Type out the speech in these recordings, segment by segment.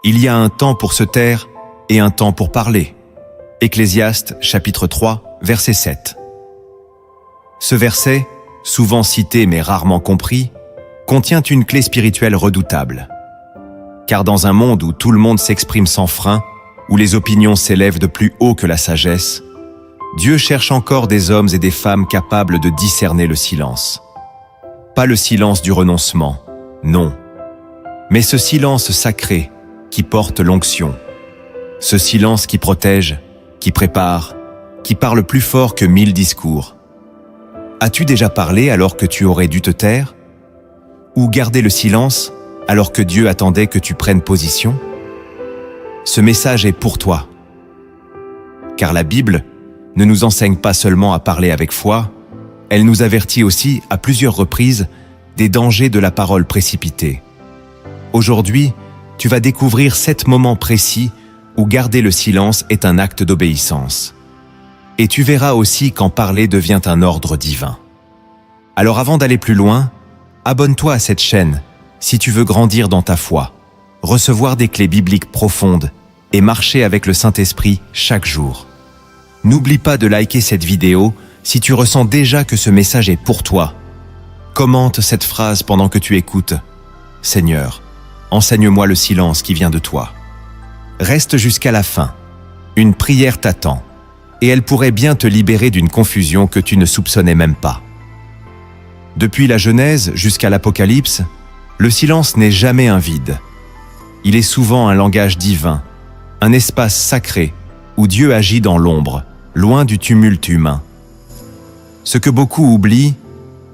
Il y a un temps pour se taire et un temps pour parler. Ecclésiaste, chapitre 3, verset 7. Ce verset, souvent cité mais rarement compris, contient une clé spirituelle redoutable. Car dans un monde où tout le monde s'exprime sans frein, où les opinions s'élèvent de plus haut que la sagesse, Dieu cherche encore des hommes et des femmes capables de discerner le silence. Pas le silence du renoncement, non, mais ce silence sacré qui porte l'onction. Ce silence qui protège, qui prépare, qui parle plus fort que 1000 discours. As-tu déjà parlé alors que tu aurais dû te taire? Ou garder le silence alors que Dieu attendait que tu prennes position? Ce message est pour toi. Car la Bible ne nous enseigne pas seulement à parler avec foi, elle nous avertit aussi à plusieurs reprises des dangers de la parole précipitée. Aujourd'hui, tu vas découvrir 7 moments précis où garder le silence est un acte d'obéissance. Et tu verras aussi quand parler devient un ordre divin. Alors avant d'aller plus loin, abonne-toi à cette chaîne si tu veux grandir dans ta foi, recevoir des clés bibliques profondes et marcher avec le Saint-Esprit chaque jour. N'oublie pas de liker cette vidéo si tu ressens déjà que ce message est pour toi. Commente cette phrase pendant que tu écoutes. Seigneur, enseigne-moi le silence qui vient de toi. Reste jusqu'à la fin. Une prière t'attend, et elle pourrait bien te libérer d'une confusion que tu ne soupçonnais même pas. Depuis la Genèse jusqu'à l'Apocalypse, le silence n'est jamais un vide. Il est souvent un langage divin, un espace sacré où Dieu agit dans l'ombre, loin du tumulte humain. Ce que beaucoup oublient,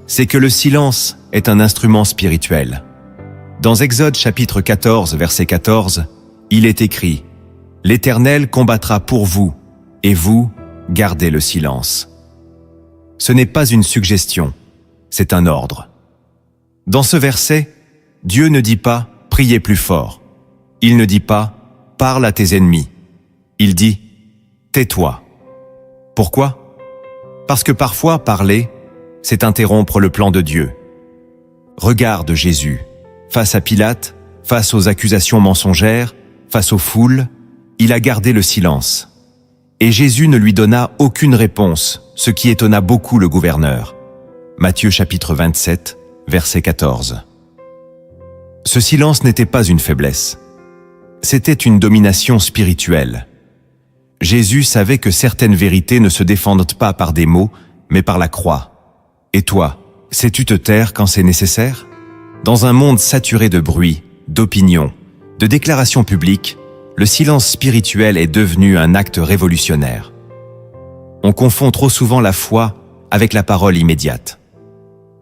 c'est que le silence est un instrument spirituel. Dans Exode chapitre 14, verset 14, il est écrit « L'Éternel combattra pour vous, et vous, gardez le silence. » Ce n'est pas une suggestion, c'est un ordre. Dans ce verset, Dieu ne dit pas « priez plus fort ». Il ne dit pas « parle à tes ennemis ». Il dit « tais-toi ». Pourquoi? Parce que parfois parler, c'est interrompre le plan de Dieu. Regarde Jésus. Face à Pilate, face aux accusations mensongères, face aux foules, il a gardé le silence. Et Jésus ne lui donna aucune réponse, ce qui étonna beaucoup le gouverneur. Matthieu chapitre 27, verset 14. Ce silence n'était pas une faiblesse. C'était une domination spirituelle. Jésus savait que certaines vérités ne se défendent pas par des mots, mais par la croix. Et toi, sais-tu te taire quand c'est nécessaire? Dans un monde saturé de bruit, d'opinions, de déclarations publiques, le silence spirituel est devenu un acte révolutionnaire. On confond trop souvent la foi avec la parole immédiate.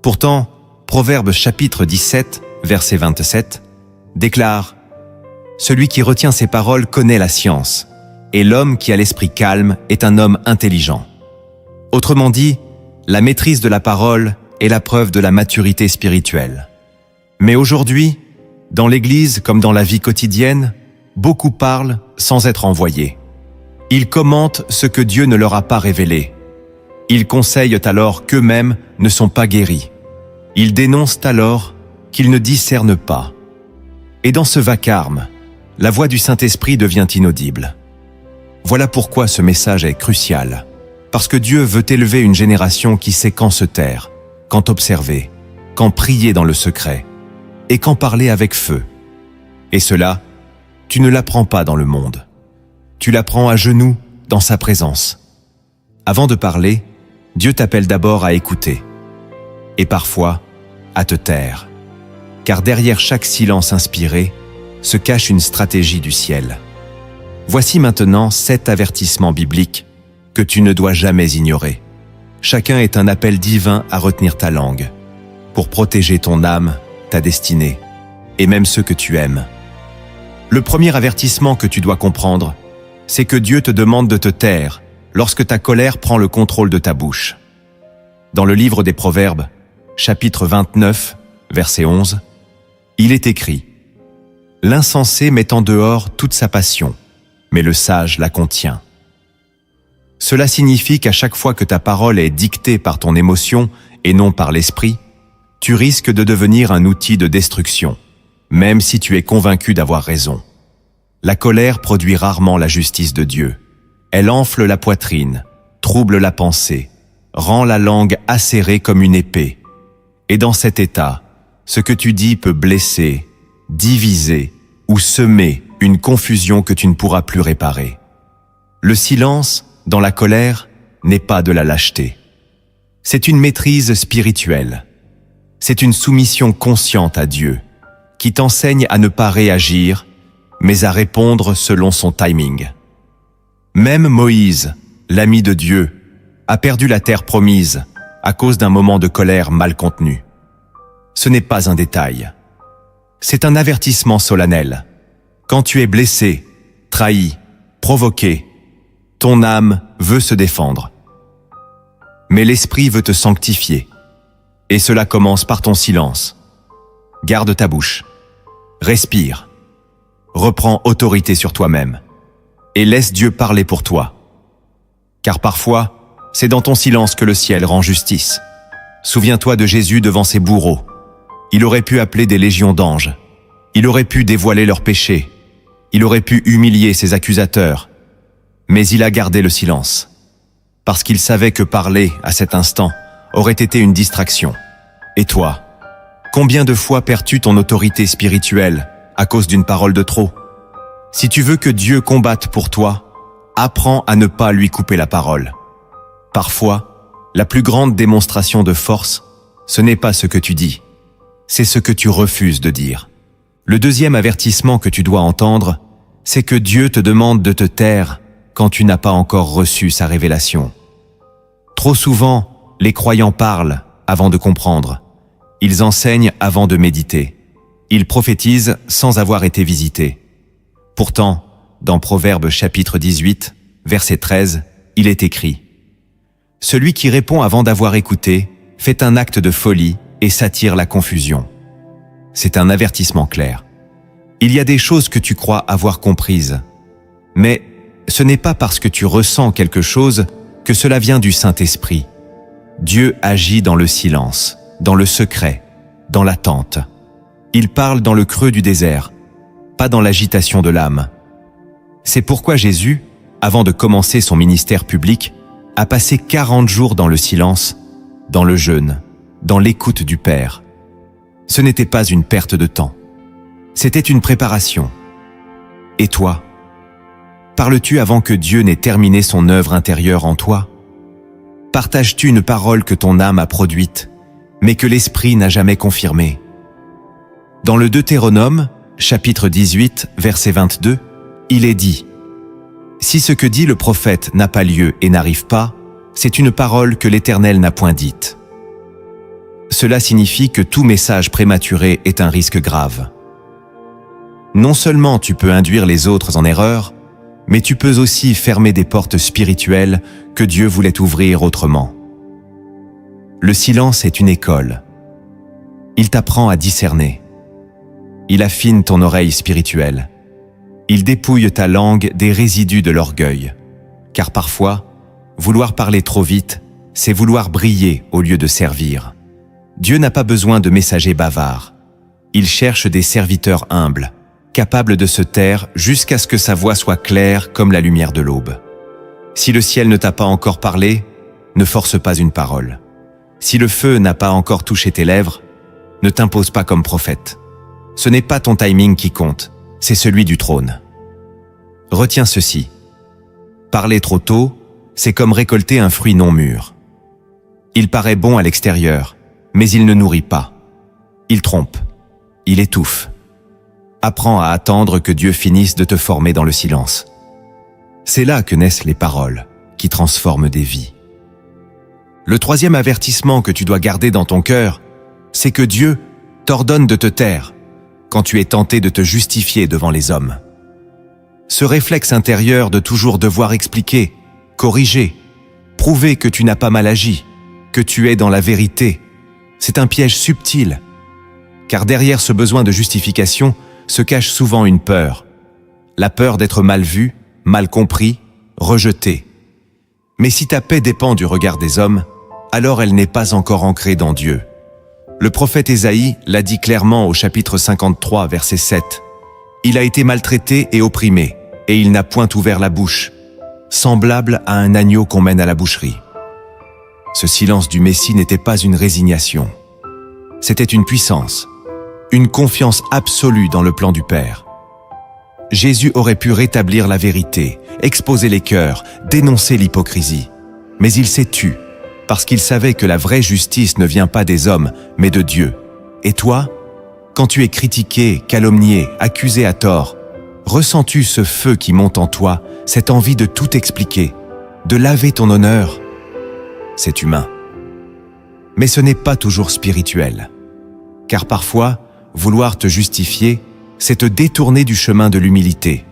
Pourtant, Proverbes chapitre 17, verset 27, déclare « Celui qui retient ses paroles connaît la science, et l'homme qui a l'esprit calme est un homme intelligent. » Autrement dit, la maîtrise de la parole est la preuve de la maturité spirituelle. Mais aujourd'hui, dans l'Église comme dans la vie quotidienne, beaucoup parlent sans être envoyés. Ils commentent ce que Dieu ne leur a pas révélé. Ils conseillent alors qu'eux-mêmes ne sont pas guéris. Ils dénoncent alors qu'ils ne discernent pas. Et dans ce vacarme, la voix du Saint-Esprit devient inaudible. Voilà pourquoi ce message est crucial. Parce que Dieu veut élever une génération qui sait quand se taire, quand observer, quand prier dans le secret, et quand parler avec feu. Et cela, tu ne l'apprends pas dans le monde. Tu l'apprends à genoux, dans sa présence. Avant de parler, Dieu t'appelle d'abord à écouter. Et parfois, à te taire. Car derrière chaque silence inspiré, se cache une stratégie du ciel. Voici maintenant 7 avertissements bibliques que tu ne dois jamais ignorer. Chacun est un appel divin à retenir ta langue, pour protéger ton âme, ta destinée, et même ceux que tu aimes. Le premier avertissement que tu dois comprendre, c'est que Dieu te demande de te taire lorsque ta colère prend le contrôle de ta bouche. Dans le livre des Proverbes, chapitre 29, verset 11, il est écrit « L'insensé met en dehors toute sa passion, mais le sage la contient. » Cela signifie qu'à chaque fois que ta parole est dictée par ton émotion et non par l'esprit, tu risques de devenir un outil de destruction, même si tu es convaincu d'avoir raison. La colère produit rarement la justice de Dieu. Elle enfle la poitrine, trouble la pensée, rend la langue acérée comme une épée. Et dans cet état, ce que tu dis peut blesser, diviser ou semer une confusion que tu ne pourras plus réparer. Le silence, dans la colère, n'est pas de la lâcheté. C'est une maîtrise spirituelle. C'est une soumission consciente à Dieu, qui t'enseigne à ne pas réagir, mais à répondre selon son timing. Même Moïse, l'ami de Dieu, a perdu la terre promise à cause d'un moment de colère mal contenu. Ce n'est pas un détail. C'est un avertissement solennel. Quand tu es blessé, trahi, provoqué, ton âme veut se défendre. Mais l'esprit veut te sanctifier. Et cela commence par ton silence. Garde ta bouche. Respire. Reprends autorité sur toi-même. Et laisse Dieu parler pour toi. Car parfois, c'est dans ton silence que le ciel rend justice. Souviens-toi de Jésus devant ses bourreaux. Il aurait pu appeler des légions d'anges. Il aurait pu dévoiler leurs péchés. Il aurait pu humilier ses accusateurs. Mais il a gardé le silence. Parce qu'il savait que parler, à cet instant, aurait été une distraction. Et toi, combien de fois perds-tu ton autorité spirituelle à cause d'une parole de trop? Si tu veux que Dieu combatte pour toi, apprends à ne pas lui couper la parole. Parfois, la plus grande démonstration de force, ce n'est pas ce que tu dis, c'est ce que tu refuses de dire. Le deuxième avertissement que tu dois entendre, c'est que Dieu te demande de te taire quand tu n'as pas encore reçu sa révélation. Trop souvent, les croyants parlent avant de comprendre. Ils enseignent avant de méditer. Ils prophétisent sans avoir été visités. Pourtant, dans Proverbes chapitre 18, verset 13, il est écrit « Celui qui répond avant d'avoir écouté fait un acte de folie et s'attire la confusion. » C'est un avertissement clair. Il y a des choses que tu crois avoir comprises, mais ce n'est pas parce que tu ressens quelque chose que cela vient du Saint-Esprit. Dieu agit dans le silence, dans le secret, dans l'attente. Il parle dans le creux du désert, pas dans l'agitation de l'âme. C'est pourquoi Jésus, avant de commencer son ministère public, a passé 40 jours dans le silence, dans le jeûne, dans l'écoute du Père. Ce n'était pas une perte de temps. C'était une préparation. Et toi, parles-tu avant que Dieu n'ait terminé son œuvre intérieure en toi? Partages-tu une parole que ton âme a produite, mais que l'Esprit n'a jamais confirmée? Dans le Deutéronome, chapitre 18, verset 22, il est dit « Si ce que dit le prophète n'a pas lieu et n'arrive pas, c'est une parole que l'Éternel n'a point dite. » Cela signifie que tout message prématuré est un risque grave. Non seulement tu peux induire les autres en erreur, mais tu peux aussi fermer des portes spirituelles que Dieu voulait ouvrir autrement. Le silence est une école. Il t'apprend à discerner. Il affine ton oreille spirituelle. Il dépouille ta langue des résidus de l'orgueil. Car parfois, vouloir parler trop vite, c'est vouloir briller au lieu de servir. Dieu n'a pas besoin de messagers bavards. Il cherche des serviteurs humbles, capables de se taire jusqu'à ce que sa voix soit claire comme la lumière de l'aube. Si le ciel ne t'a pas encore parlé, ne force pas une parole. Si le feu n'a pas encore touché tes lèvres, ne t'impose pas comme prophète. Ce n'est pas ton timing qui compte, c'est celui du trône. Retiens ceci. Parler trop tôt, c'est comme récolter un fruit non mûr. Il paraît bon à l'extérieur, mais il ne nourrit pas. Il trompe, il étouffe. Apprends à attendre que Dieu finisse de te former dans le silence. C'est là que naissent les paroles, qui transforment des vies. Le troisième avertissement que tu dois garder dans ton cœur, c'est que Dieu t'ordonne de te taire quand tu es tenté de te justifier devant les hommes. Ce réflexe intérieur de toujours devoir expliquer, corriger, prouver que tu n'as pas mal agi, que tu es dans la vérité, c'est un piège subtil, car derrière ce besoin de justification se cache souvent une peur. La peur d'être mal vu, mal compris, rejeté. Mais si ta paix dépend du regard des hommes, alors elle n'est pas encore ancrée dans Dieu. Le prophète Ésaïe l'a dit clairement au chapitre 53, verset 7. Il a été maltraité et opprimé, et il n'a point ouvert la bouche, semblable à un agneau qu'on mène à la boucherie. Ce silence du Messie n'était pas une résignation. C'était une puissance, une confiance absolue dans le plan du Père. Jésus aurait pu rétablir la vérité, exposer les cœurs, dénoncer l'hypocrisie. Mais il s'est tu, parce qu'il savait que la vraie justice ne vient pas des hommes, mais de Dieu. Et toi, quand tu es critiqué, calomnié, accusé à tort, ressens-tu ce feu qui monte en toi, cette envie de tout expliquer, de laver ton honneur? C'est humain. Mais ce n'est pas toujours spirituel. Car parfois, vouloir te justifier, c'est te détourner du chemin de l'humilité.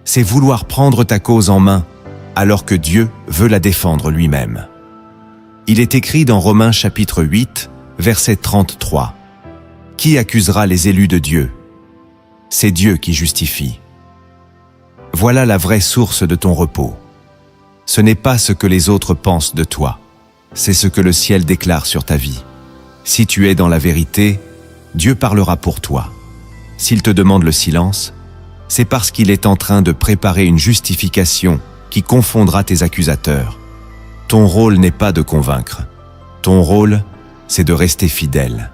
C'est vouloir prendre ta cause en main, alors que Dieu veut la défendre lui-même. Il est écrit dans Romains chapitre 8, verset 33. « Qui accusera les élus de Dieu? C'est Dieu qui justifie. » Voilà la vraie source de ton repos. Ce n'est pas ce que les autres pensent de toi, c'est ce que le ciel déclare sur ta vie. Si tu es dans la vérité, Dieu parlera pour toi. S'il te demande le silence, c'est parce qu'il est en train de préparer une justification qui confondra tes accusateurs. Ton rôle n'est pas de convaincre. Ton rôle, c'est de rester fidèle.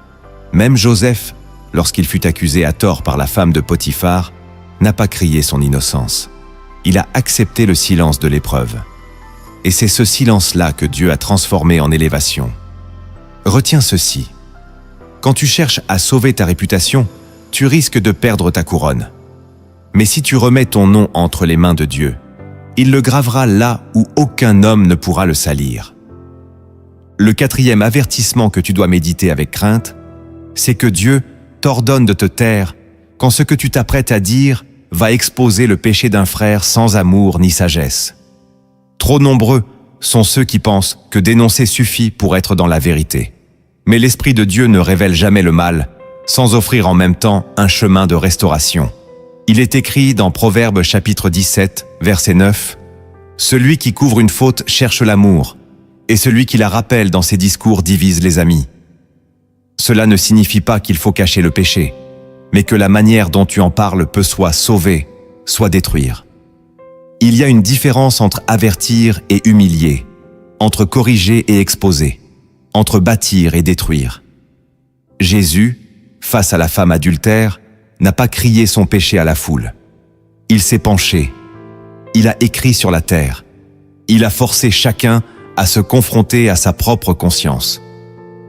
Même Joseph, lorsqu'il fut accusé à tort par la femme de Potiphar, n'a pas crié son innocence. Il a accepté le silence de l'épreuve. Et c'est ce silence-là que Dieu a transformé en élévation. Retiens ceci. Quand tu cherches à sauver ta réputation, tu risques de perdre ta couronne. Mais si tu remets ton nom entre les mains de Dieu, il le gravera là où aucun homme ne pourra le salir. Le 4e avertissement que tu dois méditer avec crainte, c'est que Dieu t'ordonne de te taire quand ce que tu t'apprêtes à dire va exposer le péché d'un frère sans amour ni sagesse. Trop nombreux sont ceux qui pensent que dénoncer suffit pour être dans la vérité. Mais l'Esprit de Dieu ne révèle jamais le mal, sans offrir en même temps un chemin de restauration. Il est écrit dans Proverbes chapitre 17, verset 9, « Celui qui couvre une faute cherche l'amour, et celui qui la rappelle dans ses discours divise les amis. » Cela ne signifie pas qu'il faut cacher le péché, mais que la manière dont tu en parles peut soit sauver, soit détruire. Il y a une différence entre avertir et humilier, entre corriger et exposer, entre bâtir et détruire. Jésus, face à la femme adultère, n'a pas crié son péché à la foule. Il s'est penché. Il a écrit sur la terre. Il a forcé chacun à se confronter à sa propre conscience.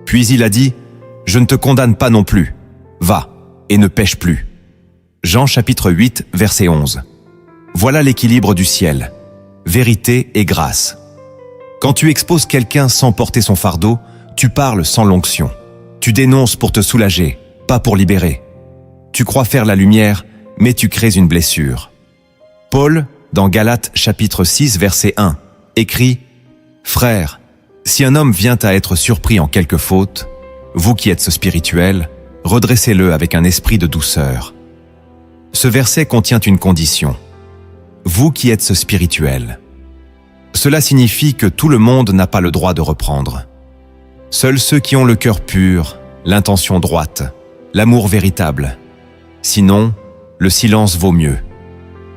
Puis il a dit « Je ne te condamne pas non plus. Va et ne pêche plus. » Jean chapitre 8, verset 11. Voilà l'équilibre du ciel. Vérité et grâce. Quand tu exposes quelqu'un sans porter son fardeau, tu parles sans l'onction. Tu dénonces pour te soulager, pas pour libérer. Tu crois faire la lumière, mais tu crées une blessure. Paul, dans Galates chapitre 6, verset 1, écrit « Frères, si un homme vient à être surpris en quelque faute, vous qui êtes spirituels, redressez-le avec un esprit de douceur. » Ce verset contient une condition. Vous qui êtes spirituels. Cela signifie que tout le monde n'a pas le droit de reprendre. Seuls ceux qui ont le cœur pur, l'intention droite, l'amour véritable. Sinon, le silence vaut mieux.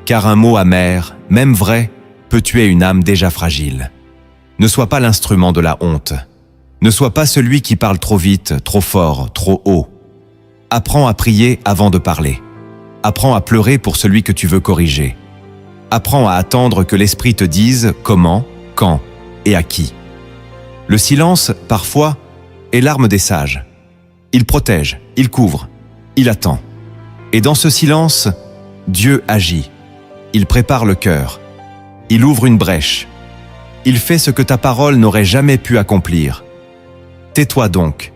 Car un mot amer, même vrai, peut tuer une âme déjà fragile. Ne sois pas l'instrument de la honte. Ne sois pas celui qui parle trop vite, trop fort, trop haut. Apprends à prier avant de parler. Apprends à pleurer pour celui que tu veux corriger. Apprends à attendre que l'Esprit te dise comment, quand et à qui. Le silence, parfois, est l'arme des sages. Il protège, il couvre, il attend. Et dans ce silence, Dieu agit. Il prépare le cœur. Il ouvre une brèche. Il fait ce que ta parole n'aurait jamais pu accomplir. Tais-toi donc,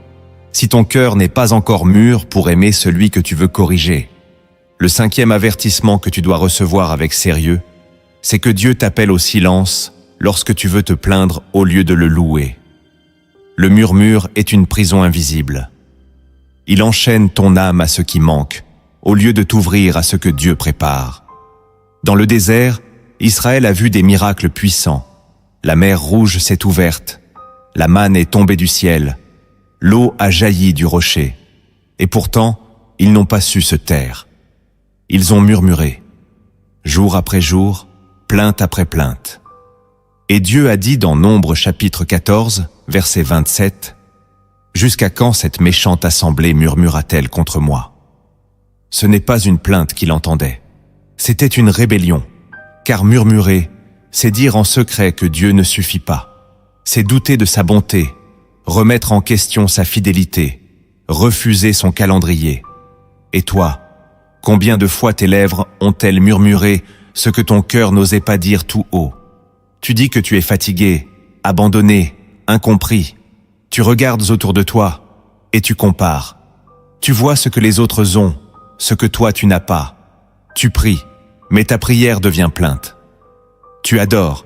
si ton cœur n'est pas encore mûr pour aimer celui que tu veux corriger. Le 5e avertissement que tu dois recevoir avec sérieux, c'est que Dieu t'appelle au silence lorsque tu veux te plaindre au lieu de le louer. Le murmure est une prison invisible. Il enchaîne ton âme à ce qui manque, au lieu de t'ouvrir à ce que Dieu prépare. Dans le désert, Israël a vu des miracles puissants. La mer Rouge s'est ouverte, la manne est tombée du ciel, l'eau a jailli du rocher. Et pourtant, ils n'ont pas su se taire. ils ont murmuré. Jour après jour, plainte après plainte. Et Dieu a dit dans Nombre chapitre 14, verset 27, « Jusqu'à quand cette méchante assemblée murmura-t-elle contre moi ?» Ce n'est pas une plainte qu'il entendait. C'était une rébellion, car murmurer, c'est dire en secret que Dieu ne suffit pas. C'est douter de sa bonté, remettre en question sa fidélité, refuser son calendrier. Et toi, combien de fois tes lèvres ont-elles murmuré ce que ton cœur n'osait pas dire tout haut? Tu dis que tu es fatigué, abandonné, incompris. Tu regardes autour de toi et tu compares. Tu vois ce que les autres ont, ce que toi tu n'as pas. Tu pries, mais ta prière devient plainte. Tu adores,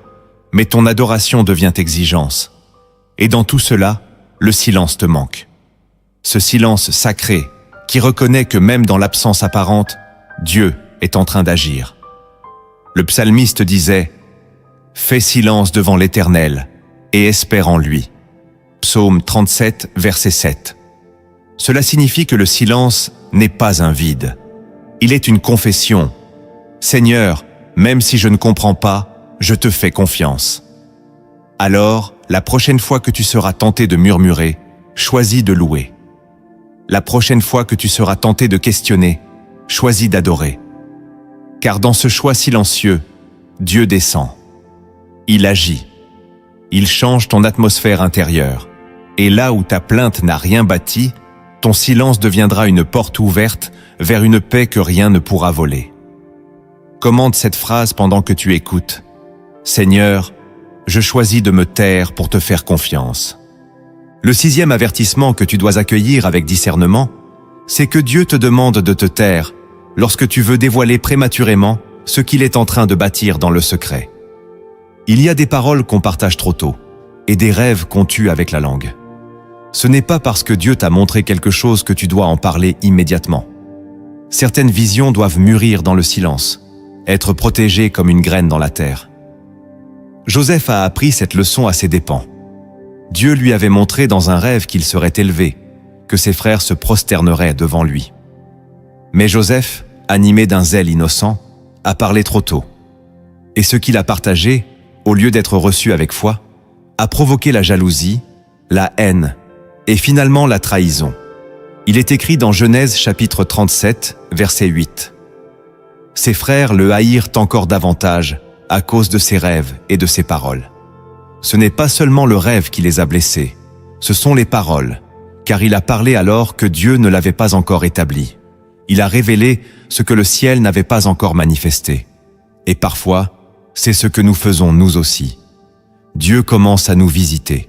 mais ton adoration devient exigence. Et dans tout cela, le silence te manque. Ce silence sacré qui reconnaît que même dans l'absence apparente, Dieu est en train d'agir. Le psalmiste disait « Fais silence devant l'Éternel et espère en lui ». Psaume 37, verset 7. Cela signifie que le silence n'est pas un vide. Il est une confession. « Seigneur, même si je ne comprends pas, je te fais confiance. » Alors, la prochaine fois que tu seras tenté de murmurer, choisis de louer. La prochaine fois que tu seras tenté de questionner, choisis d'adorer. Car dans ce choix silencieux, Dieu descend. Il agit. Il change ton atmosphère intérieure. Et là où ta plainte n'a rien bâti, ton silence deviendra une porte ouverte vers une paix que rien ne pourra voler. Commande cette phrase pendant que tu écoutes. « Seigneur, je choisis de me taire pour te faire confiance. » Le 6e avertissement que tu dois accueillir avec discernement, c'est que Dieu te demande de te taire lorsque tu veux dévoiler prématurément ce qu'il est en train de bâtir dans le secret. Il y a des paroles qu'on partage trop tôt et des rêves qu'on tue avec la langue. Ce n'est pas parce que Dieu t'a montré quelque chose que tu dois en parler immédiatement. Certaines visions doivent mûrir dans le silence, être protégées comme une graine dans la terre. Joseph a appris cette leçon à ses dépens. Dieu lui avait montré dans un rêve qu'il serait élevé, que ses frères se prosterneraient devant lui. Mais Joseph, animé d'un zèle innocent, a parlé trop tôt. Et ce qu'il a partagé, au lieu d'être reçu avec foi, a provoqué la jalousie, la haine et finalement la trahison. Il est écrit dans Genèse chapitre 37, verset 8. Ses frères le haïrent encore davantage à cause de ses rêves et de ses paroles. Ce n'est pas seulement le rêve qui les a blessés, ce sont les paroles, car il a parlé alors que Dieu ne l'avait pas encore établi. Il a révélé ce que le ciel n'avait pas encore manifesté. Et parfois, c'est ce que nous faisons nous aussi. Dieu commence à nous visiter.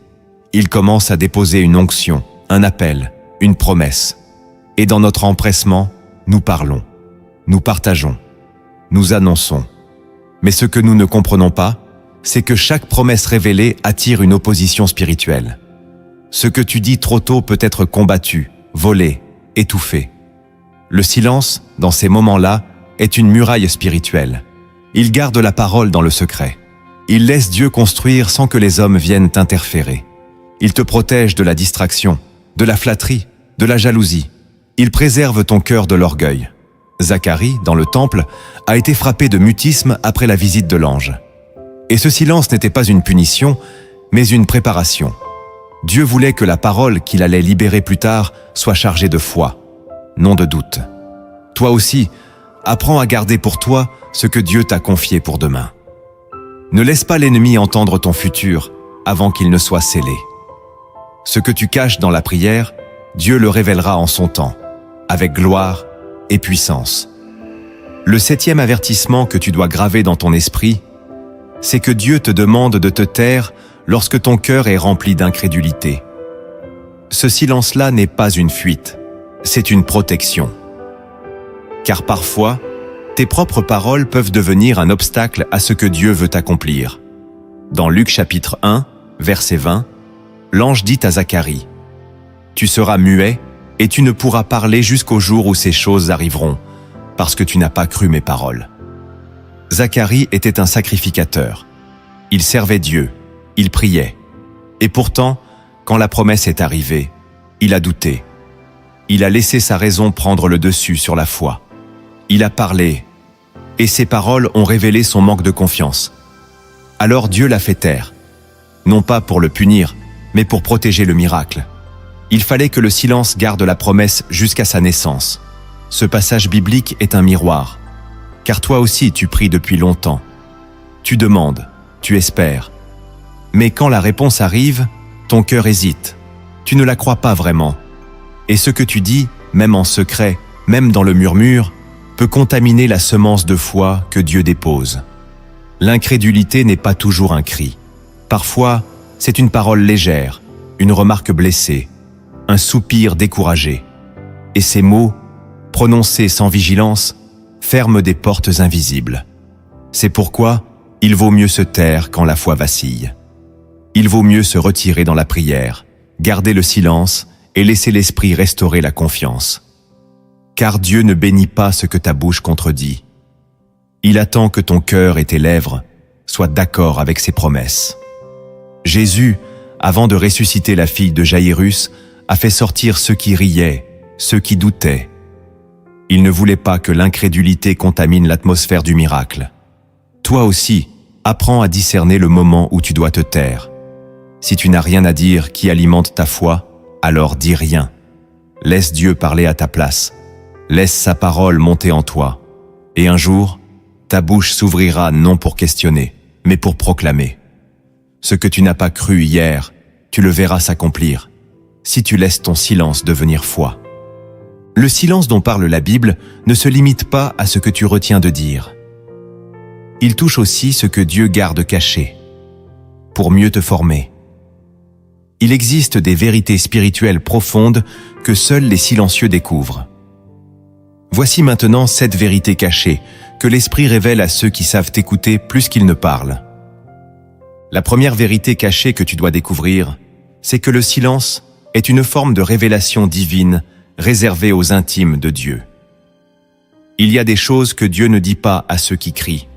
Il commence à déposer une onction, un appel, une promesse. Et dans notre empressement, nous parlons, nous partageons, nous annonçons. Mais ce que nous ne comprenons pas, c'est que chaque promesse révélée attire une opposition spirituelle. Ce que tu dis trop tôt peut être combattu, volé, étouffé. Le silence, dans ces moments-là, est une muraille spirituelle. Il garde la parole dans le secret. Il laisse Dieu construire sans que les hommes viennent interférer. Il te protège de la distraction, de la flatterie, de la jalousie. Il préserve ton cœur de l'orgueil. Zacharie, dans le temple, a été frappé de mutisme après la visite de l'ange. Et ce silence n'était pas une punition, mais une préparation. Dieu voulait que la parole qu'il allait libérer plus tard soit chargée de foi, non de doute. Toi aussi, apprends à garder pour toi ce que Dieu t'a confié pour demain. Ne laisse pas l'ennemi entendre ton futur avant qu'il ne soit scellé. Ce que tu caches dans la prière, Dieu le révélera en son temps, avec gloire et puissance. Le 7e avertissement que tu dois graver dans ton esprit, c'est que Dieu te demande de te taire lorsque ton cœur est rempli d'incrédulité. Ce silence-là n'est pas une fuite, c'est une protection. Car parfois, tes propres paroles peuvent devenir un obstacle à ce que Dieu veut accomplir. Dans Luc chapitre 1, verset 20, l'ange dit à Zacharie, « Tu seras muet et tu ne pourras parler jusqu'au jour où ces choses arriveront, parce que tu n'as pas cru mes paroles. » Zacharie était un sacrificateur. Il servait Dieu, il priait. Et pourtant, quand la promesse est arrivée, il a douté. Il a laissé sa raison prendre le dessus sur la foi. Il a parlé, et ses paroles ont révélé son manque de confiance. Alors Dieu l'a fait taire, non pas pour le punir, mais pour protéger le miracle. Il fallait que le silence garde la promesse jusqu'à sa naissance. Ce passage biblique est un miroir, car toi aussi tu pries depuis longtemps. Tu demandes, tu espères. Mais quand la réponse arrive, ton cœur hésite. Tu ne la crois pas vraiment. Et ce que tu dis, même en secret, même dans le murmure, peut contaminer la semence de foi que Dieu dépose. L'incrédulité n'est pas toujours un cri. Parfois, c'est une parole légère, une remarque blessée, un soupir découragé. Et ces mots, prononcés sans vigilance, ferment des portes invisibles. C'est pourquoi il vaut mieux se taire quand la foi vacille. Il vaut mieux se retirer dans la prière, garder le silence et laisser l'esprit restaurer la confiance. Car Dieu ne bénit pas ce que ta bouche contredit. Il attend que ton cœur et tes lèvres soient d'accord avec ses promesses. Jésus, avant de ressusciter la fille de Jaïrus, a fait sortir ceux qui riaient, ceux qui doutaient. Il ne voulait pas que l'incrédulité contamine l'atmosphère du miracle. Toi aussi, apprends à discerner le moment où tu dois te taire. Si tu n'as rien à dire qui alimente ta foi, alors dis rien. Laisse Dieu parler à ta place. Laisse sa parole monter en toi. Et un jour, ta bouche s'ouvrira non pour questionner, mais pour proclamer. Ce que tu n'as pas cru hier, tu le verras s'accomplir, si tu laisses ton silence devenir foi. Le silence dont parle la Bible ne se limite pas à ce que tu retiens de dire. Il touche aussi ce que Dieu garde caché, pour mieux te former. Il existe des vérités spirituelles profondes que seuls les silencieux découvrent. Voici maintenant 7 vérités cachées que l'Esprit révèle à ceux qui savent écouter plus qu'ils ne parlent. La première vérité cachée que tu dois découvrir, c'est que le silence est une forme de révélation divine réservée aux intimes de Dieu. Il y a des choses que Dieu ne dit pas à ceux qui crient,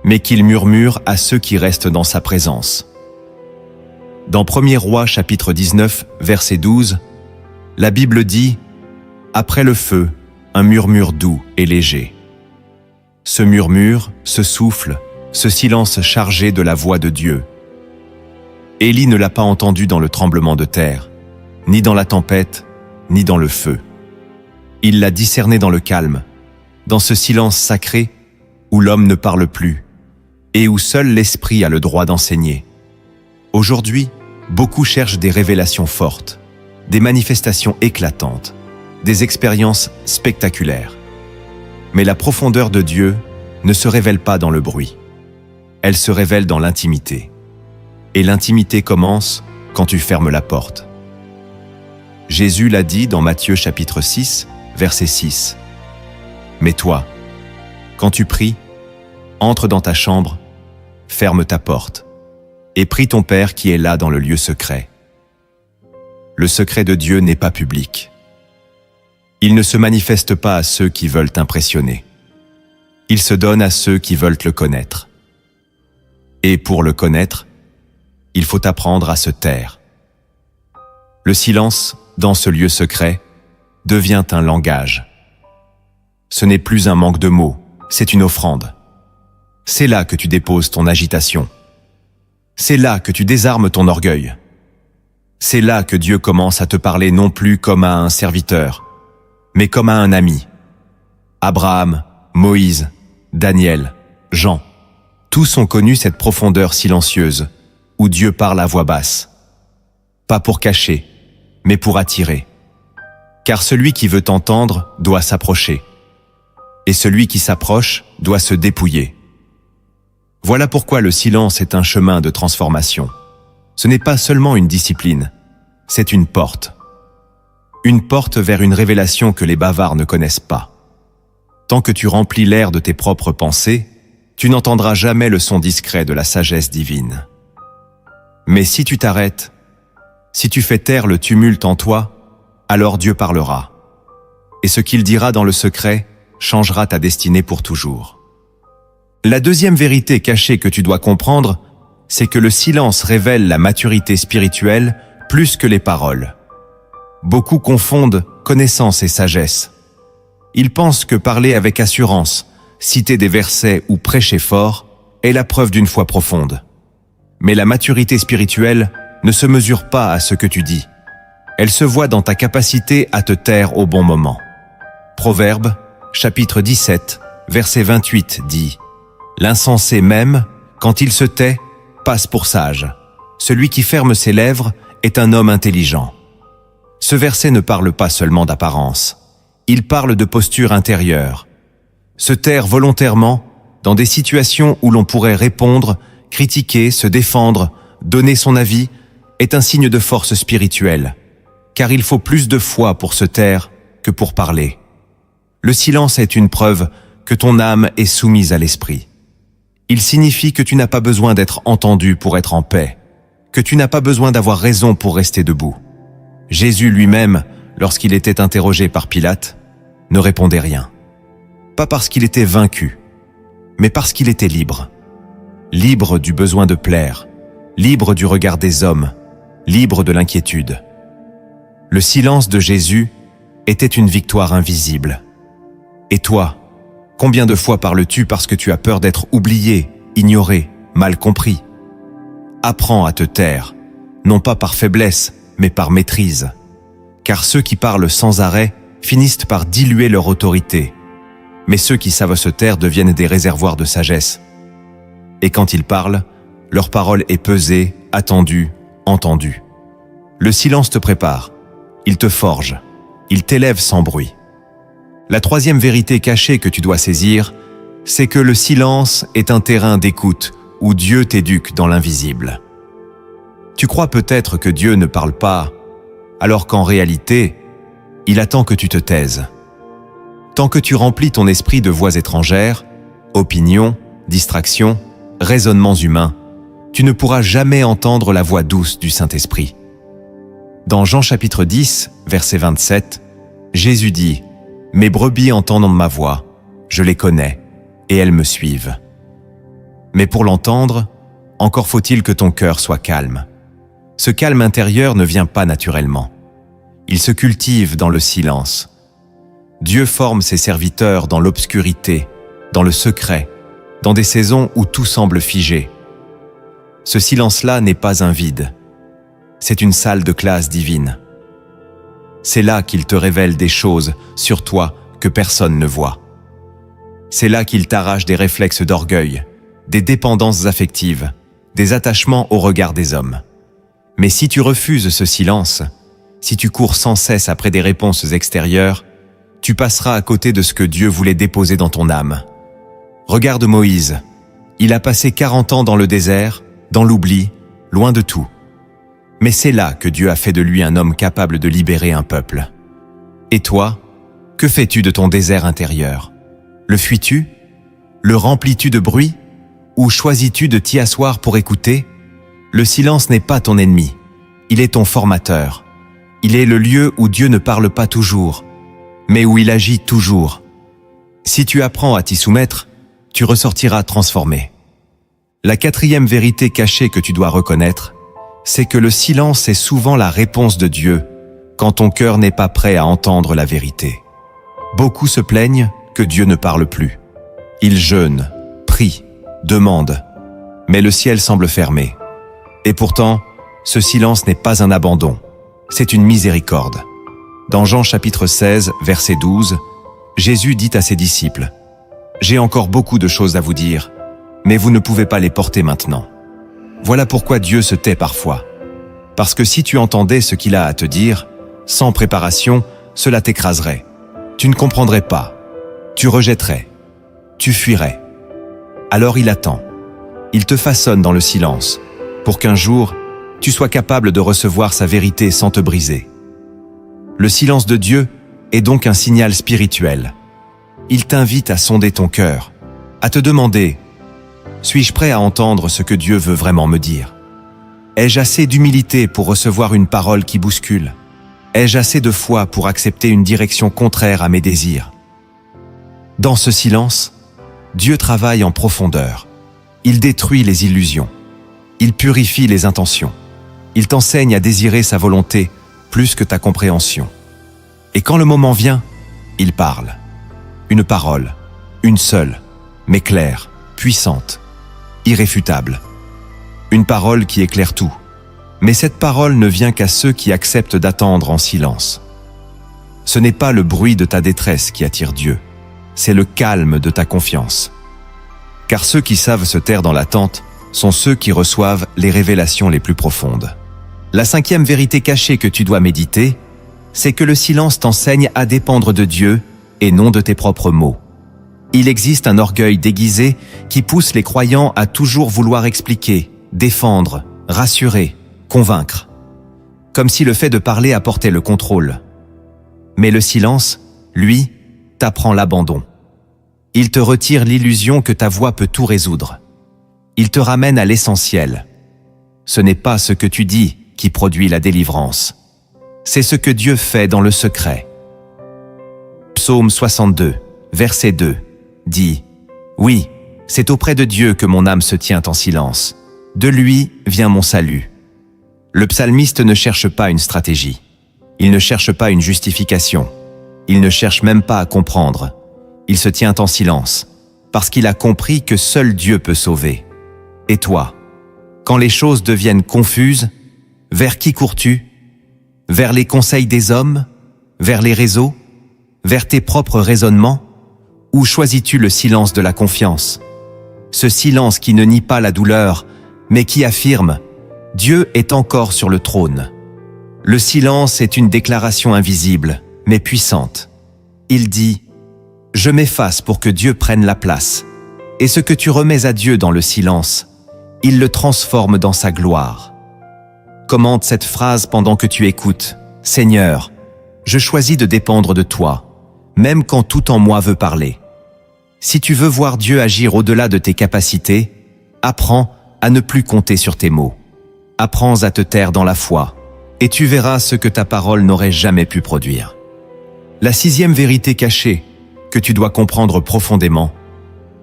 mais qu'il murmure à ceux qui restent dans sa présence. Dans 1er Rois chapitre 19, verset 12, la Bible dit « Après le feu, un murmure doux et léger. » Ce murmure, ce souffle, ce silence chargé de la voix de Dieu. Élie ne l'a pas entendu dans le tremblement de terre, ni dans la tempête, ni dans le feu. Il l'a discerné dans le calme, dans ce silence sacré où l'homme ne parle plus et où seul l'esprit a le droit d'enseigner. Aujourd'hui, beaucoup cherchent des révélations fortes, des manifestations éclatantes, des expériences spectaculaires. Mais la profondeur de Dieu ne se révèle pas dans le bruit. Elle se révèle dans l'intimité. Et l'intimité commence quand tu fermes la porte. Jésus l'a dit dans Matthieu chapitre 6, verset 6. « Mais toi, quand tu pries, entre dans ta chambre, ferme ta porte, et prie ton Père qui est là dans le lieu secret. » Le secret de Dieu n'est pas public. Il ne se manifeste pas à ceux qui veulent impressionner. Il se donne à ceux qui veulent le connaître. Et pour le connaître, il faut apprendre à se taire. Le silence, dans ce lieu secret, devient un langage. Ce n'est plus un manque de mots, c'est une offrande. C'est là que tu déposes ton agitation. C'est là que tu désarmes ton orgueil. C'est là que Dieu commence à te parler non plus comme à un serviteur, mais comme à un ami. Abraham, Moïse, Daniel, Jean, tous ont connu cette profondeur silencieuse, où Dieu parle à voix basse. Pas pour cacher, mais pour attirer. Car celui qui veut t'entendre doit s'approcher. Et celui qui s'approche doit se dépouiller. Voilà pourquoi le silence est un chemin de transformation. Ce n'est pas seulement une discipline, c'est une porte. Une porte vers une révélation que les bavards ne connaissent pas. Tant que tu remplis l'air de tes propres pensées, tu n'entendras jamais le son discret de la sagesse divine. Mais si tu t'arrêtes, si tu fais taire le tumulte en toi, alors Dieu parlera. Et ce qu'il dira dans le secret changera ta destinée pour toujours. La deuxième vérité cachée que tu dois comprendre, c'est que le silence révèle la maturité spirituelle plus que les paroles. Beaucoup confondent connaissance et sagesse. Ils pensent que parler avec assurance, citer des versets ou prêcher fort est la preuve d'une foi profonde. Mais la maturité spirituelle ne se mesure pas à ce que tu dis. Elle se voit dans ta capacité à te taire au bon moment. Proverbes, chapitre 17, verset 28 dit « L'insensé même, quand il se tait, passe pour sage. Celui qui ferme ses lèvres est un homme intelligent. » Ce verset ne parle pas seulement d'apparence. Il parle de posture intérieure. Se taire volontairement dans des situations où l'on pourrait répondre, critiquer, se défendre, donner son avis, est un signe de force spirituelle. Car il faut plus de foi pour se taire que pour parler. Le silence est une preuve que ton âme est soumise à l'esprit. Il signifie que tu n'as pas besoin d'être entendu pour être en paix, que tu n'as pas besoin d'avoir raison pour rester debout. Jésus lui-même, lorsqu'il était interrogé par Pilate, ne répondait rien. Pas parce qu'il était vaincu, mais parce qu'il était libre. Libre du besoin de plaire, libre du regard des hommes, libre de l'inquiétude. Le silence de Jésus était une victoire invisible. Et toi, combien de fois parles-tu parce que tu as peur d'être oublié, ignoré, mal compris? Apprends à te taire, non pas par faiblesse, mais par maîtrise. Car ceux qui parlent sans arrêt finissent par diluer leur autorité. Mais ceux qui savent se taire deviennent des réservoirs de sagesse. Et quand ils parlent, leur parole est pesée, attendue, entendue. Le silence te prépare, il te forge, il t'élève sans bruit. La troisième vérité cachée que tu dois saisir, c'est que le silence est un terrain d'écoute où Dieu t'éduque dans l'invisible. Tu crois peut-être que Dieu ne parle pas, alors qu'en réalité, il attend que tu te taises. Tant que tu remplis ton esprit de voix étrangères, opinions, distractions, raisonnements humains, tu ne pourras jamais entendre la voix douce du Saint-Esprit. Dans Jean chapitre 10, verset 27, Jésus dit « Mes brebis entendent ma voix, je les connais, et elles me suivent. » Mais pour l'entendre, encore faut-il que ton cœur soit calme. Ce calme intérieur ne vient pas naturellement. Il se cultive dans le silence. Dieu forme ses serviteurs dans l'obscurité, dans le secret, dans des saisons où tout semble figé. Ce silence-là n'est pas un vide. C'est une salle de classe divine. C'est là qu'il te révèle des choses sur toi que personne ne voit. C'est là qu'il t'arrache des réflexes d'orgueil, des dépendances affectives, des attachements au regard des hommes. Mais si tu refuses ce silence, si tu cours sans cesse après des réponses extérieures, tu passeras à côté de ce que Dieu voulait déposer dans ton âme. Regarde Moïse. Il a passé 40 ans dans le désert, dans l'oubli, loin de tout. Mais c'est là que Dieu a fait de lui un homme capable de libérer un peuple. Et toi, que fais-tu de ton désert intérieur? Le fuis-tu? Le remplis-tu de bruit? Ou choisis-tu de t'y asseoir pour écouter? Le silence n'est pas ton ennemi. Il est ton formateur. Il est le lieu où Dieu ne parle pas toujours, mais où il agit toujours. Si tu apprends à t'y soumettre, tu ressortiras transformé. La quatrième vérité cachée que tu dois reconnaître, c'est que le silence est souvent la réponse de Dieu quand ton cœur n'est pas prêt à entendre la vérité. Beaucoup se plaignent que Dieu ne parle plus. Ils jeûnent, prient, demandent, mais le ciel semble fermé. Et pourtant, ce silence n'est pas un abandon, c'est une miséricorde. Dans Jean chapitre 16, verset 12, Jésus dit à ses disciples « J'ai encore beaucoup de choses à vous dire, mais vous ne pouvez pas les porter maintenant. » Voilà pourquoi Dieu se tait parfois. Parce que si tu entendais ce qu'il a à te dire, sans préparation, cela t'écraserait. Tu ne comprendrais pas. Tu rejetterais. Tu fuirais. Alors il attend. Il te façonne dans le silence, pour qu'un jour, tu sois capable de recevoir sa vérité sans te briser. Le silence de Dieu est donc un signal spirituel. Il t'invite à sonder ton cœur, à te demander « Suis-je prêt à entendre ce que Dieu veut vraiment me dire? Ai-je assez d'humilité pour recevoir une parole qui bouscule? Ai-je assez de foi pour accepter une direction contraire à mes désirs? » Dans ce silence, Dieu travaille en profondeur. Il détruit les illusions. Il purifie les intentions. Il t'enseigne à désirer sa volonté plus que ta compréhension. Et quand le moment vient, il parle. une parole, une seule, mais claire, puissante, irréfutable. Une parole qui éclaire tout. Mais cette parole ne vient qu'à ceux qui acceptent d'attendre en silence. Ce n'est pas le bruit de ta détresse qui attire Dieu, c'est le calme de ta confiance. Car ceux qui savent se taire dans l'attente sont ceux qui reçoivent les révélations les plus profondes. La 5e vérité cachée que tu dois méditer, c'est que le silence t'enseigne à dépendre de Dieu et non de tes propres mots. Il existe un orgueil déguisé qui pousse les croyants à toujours vouloir expliquer, défendre, rassurer, convaincre. Comme si le fait de parler apportait le contrôle. Mais le silence, lui, t'apprend l'abandon. Il te retire l'illusion que ta voix peut tout résoudre. Il te ramène à l'essentiel. Ce n'est pas ce que tu dis qui produit la délivrance. C'est ce que Dieu fait dans le secret. Psaume 62, verset 2, dit « Oui, c'est auprès de Dieu que mon âme se tient en silence. De lui vient mon salut. » Le psalmiste ne cherche pas une stratégie. Il ne cherche pas une justification. Il ne cherche même pas à comprendre. Il se tient en silence, parce qu'il a compris que seul Dieu peut sauver. Et toi, quand les choses deviennent confuses, vers qui cours-tu? Vers les conseils des hommes? Vers les réseaux? Vers tes propres raisonnements? Ou choisis-tu le silence de la confiance? Ce silence qui ne nie pas la douleur, mais qui affirme « Dieu est encore sur le trône ». Le silence est une déclaration invisible, mais puissante. Il dit « Je m'efface pour que Dieu prenne la place ». Et ce que tu remets à Dieu dans le silence, il le transforme dans sa gloire. Commente cette phrase pendant que tu écoutes. « Seigneur, je choisis de dépendre de toi, même quand tout en moi veut parler. » Si tu veux voir Dieu agir au-delà de tes capacités, apprends à ne plus compter sur tes mots. Apprends à te taire dans la foi, et tu verras ce que ta parole n'aurait jamais pu produire. La 6e vérité cachée, que tu dois comprendre profondément,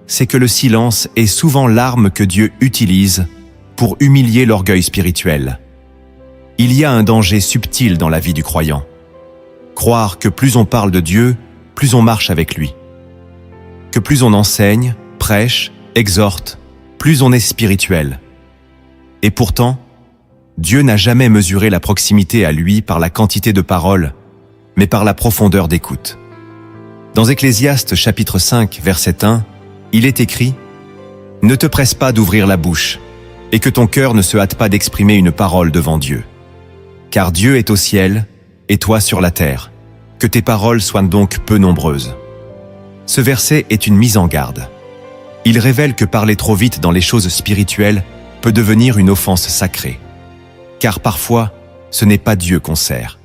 c'est que le silence est souvent l'arme que Dieu utilise pour humilier l'orgueil spirituel. Il y a un danger subtil dans la vie du croyant. Croire que plus on parle de Dieu, plus on marche avec lui. Que plus on enseigne, prêche, exhorte, plus on est spirituel. Et pourtant, Dieu n'a jamais mesuré la proximité à lui par la quantité de paroles, mais par la profondeur d'écoute. Dans Ecclésiaste chapitre 5, verset 1, il est écrit « Ne te presse pas d'ouvrir la bouche, et que ton cœur ne se hâte pas d'exprimer une parole devant Dieu. Car Dieu est au ciel, et toi sur la terre. Que tes paroles soient donc peu nombreuses. » Ce verset est une mise en garde. Il révèle que parler trop vite dans les choses spirituelles peut devenir une offense sacrée. Car parfois, ce n'est pas Dieu qu'on sert.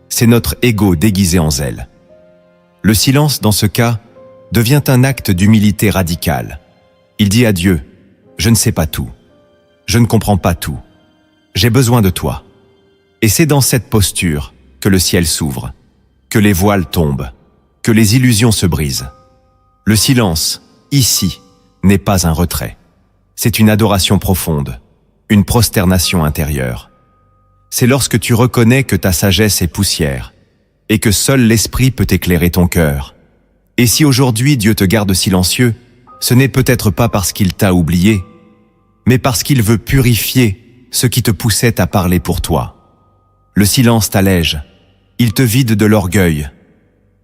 C'est notre ego déguisé en zèle. Le silence, dans ce cas, devient un acte d'humilité radicale. Il dit à Dieu, « Je ne sais pas tout. Je ne comprends pas tout. J'ai besoin de toi. » Et c'est dans cette posture que le ciel s'ouvre, que les voiles tombent, que les illusions se brisent. Le silence, ici, n'est pas un retrait. C'est une adoration profonde, une prosternation intérieure. C'est lorsque tu reconnais que ta sagesse est poussière et que seul l'Esprit peut éclairer ton cœur. Et si aujourd'hui Dieu te garde silencieux, ce n'est peut-être pas parce qu'il t'a oublié, mais parce qu'il veut purifier ce qui te poussait à parler pour toi. Le silence t'allège, il te vide de l'orgueil,